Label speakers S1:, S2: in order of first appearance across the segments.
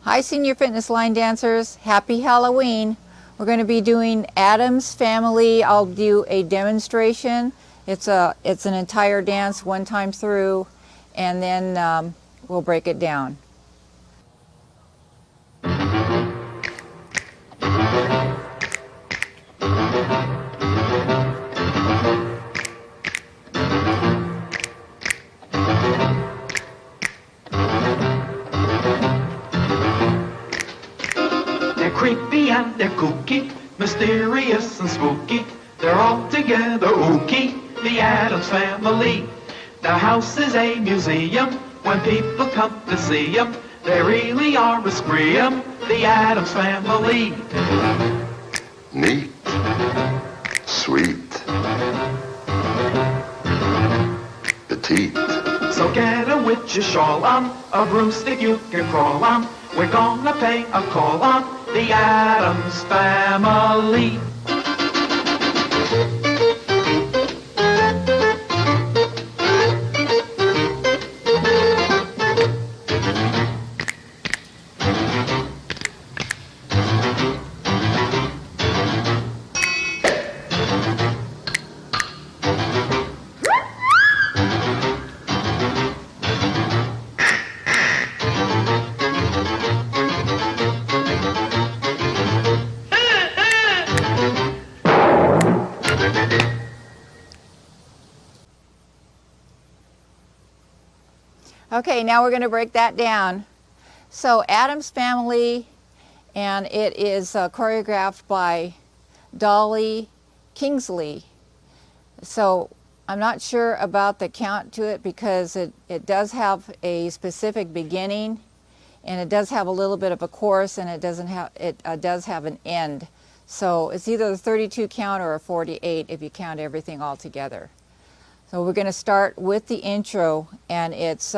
S1: Hi Senior Fitness Line dancers, happy Halloween. We're going to be doing Addams Family. I'll do a demonstration. It's an entire dance one time through, and then we'll break it down.
S2: They're creepy and they're kooky, mysterious and spooky. They're all together ooky, the Addams Family. Their house is a museum when people come to see 'em. They really are a scream, the Addams Family.
S3: Neat, sweet, petite.
S2: So get a witch's shawl on, a broomstick you can crawl on. We're gonna pay a call on the Addams Family.
S1: Okay, now we're going to break that down. So Addams Family, and it is choreographed by Dolly Kingsley. So I'm not sure about the count to it because it does have a specific beginning, and it does have a little bit of a chorus, and it does have an end. So it's either a 32 count or a 48 if you count everything all together. So we're going to start with the intro, and it's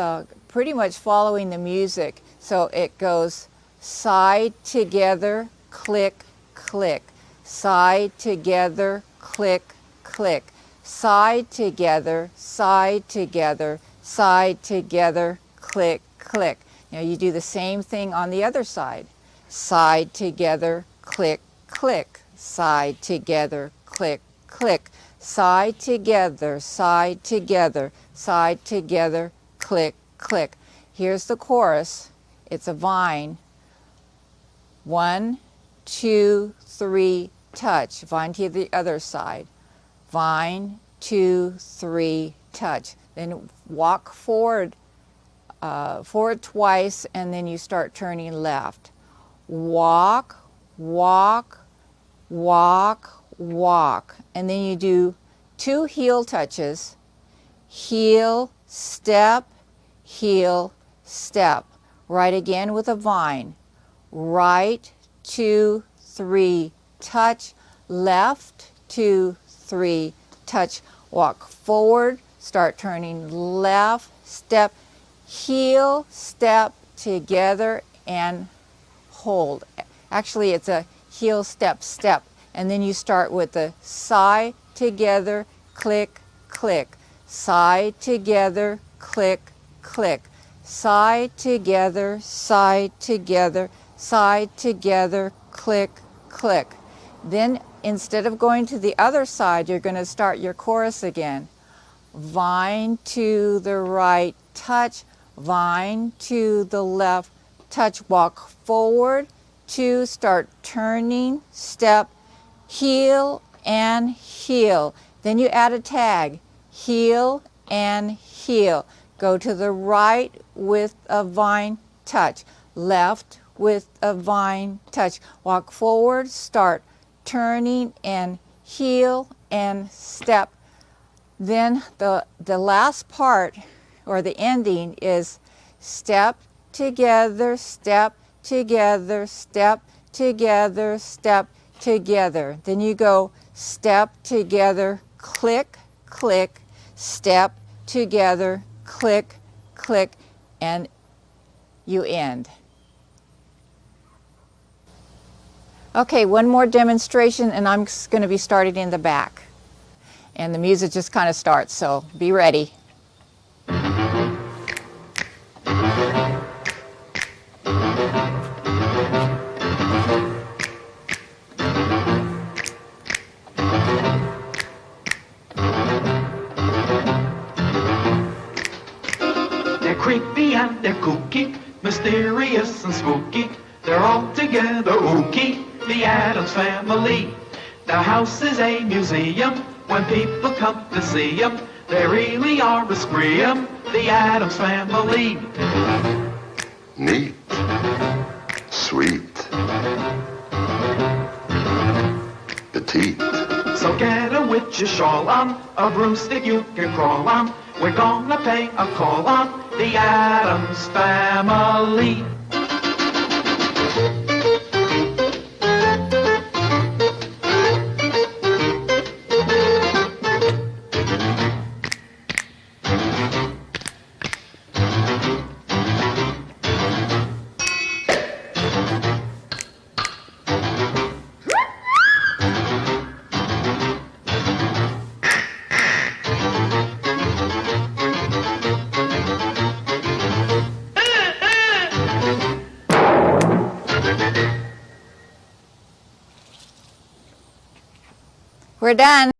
S1: pretty much following the music. So it goes side together, click, click, side together, click, click, side together, side together, side together, click, click. Now you do the same thing on the other side. Side together, click, click, side together, click, click, side together, side together, side together, click, click. Here's the chorus. It's a vine. 1, 2, 3, touch. Vine to the other side. Vine, 2, 3, touch. Then walk forward twice, and then you start turning left. Walk, walk, walk, walk, and then you do 2 heel touches. Heel, step, heel, step. Right again with a vine. Right, 2, 3, touch. Left, 2, 3, touch. Walk forward, start turning left, step, heel, step, together, and hold. Actually, it's a heel, step, step. And then you start with the side together, click, click, side together, click, click, side together, side together, side together, click, click. Then instead of going to the other side, you're going to start your chorus again. Vine to the right, touch, vine to the left, touch, walk forward, 2, start turning, step, heel and heel. Then you add a tag, heel and heel. Go to the right with a vine, touch. Left with a vine, touch. Walk forward, start turning and heel and step. Then the last part, or the ending, is step together, step together, step together, step together. Then you go step together, click, click, step together, click, click, and you end. Okay, one more demonstration, and I'm going to be starting in the back. And the music just kind of starts, so be ready.
S2: kooky, mysterious and spooky. They're all together ooky, the Addams Family. The house is a museum when people come to see 'em. They really are a scream, the Addams Family.
S3: Neat. Sweet. Petite.
S2: So get a witch's shawl on, a broomstick you can crawl on. We're gonna pay a call on the Addams Family.
S1: We're done.